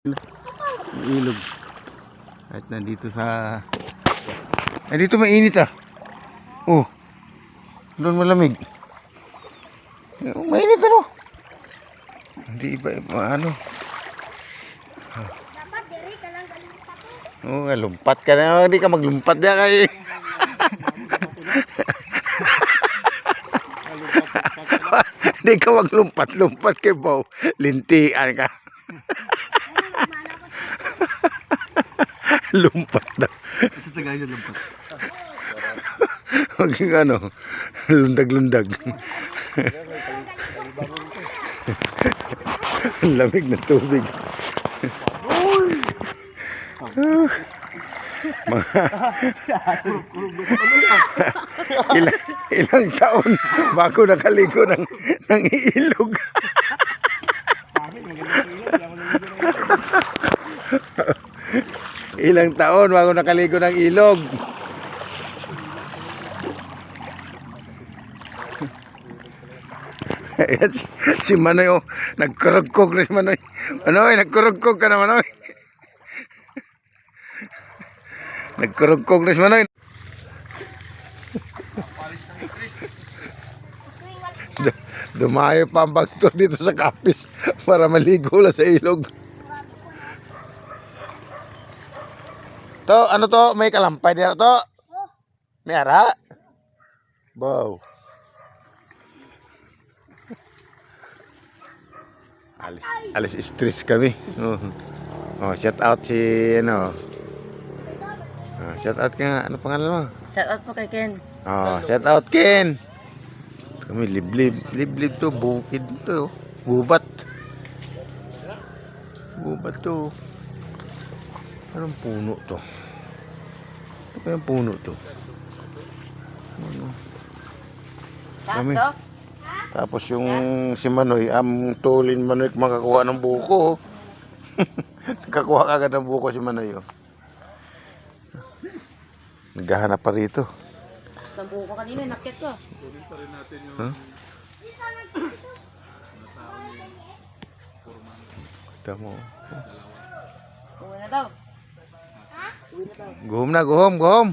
Ilog. At nandito sa... dito mainit ah. Oh. Doon malamig. Mainit ano? Hindi iba ano. Dapat diri ka lang galumpat. Oh, lumpat ka na. Hindi ka maglumpat na kay. Hindi ka maglumpat-lumpat kay Bow. Lintian ka. Lumpat daw. Ito tagay na lumpat. Huwag yung ano, lundag-lundag. Ang lamig ng tubig. Ilang taon bago nakaligo ng ilog. Ilang taon bago nakaligo ng ilog. Ayan, si Manoy oh, nagkurugkog na si Manoy. Manoy, nagkurugkog ka na Manoy. Nagkurugkog na si Manoy. Dumayo pa ang bagto dito sa kapis para maligo lang sa ilog. To, ano to? May kalampay dito to? May ara? Wow. Alis stress kami. Oh, shout out si ano. Shout out ka. Ano pangalan mo? Shout out po kay Ken. Oh, shout out Ken. Kami liblib to, bukid to. Gubat. Gubat to. Anong puno to? Ano kayang puno to? Ano? Kami. Tapos yung si Manoy, tulin Manoy makakuha ng buko. Nakakuha agad ng buko si Manoy. Oh. Naghahanap pa rito. Sa buko kanina, nakit ko. Kunin pa rin natin yung... Huh? Kita mo. Uwi na daw. Guhom na, guhom.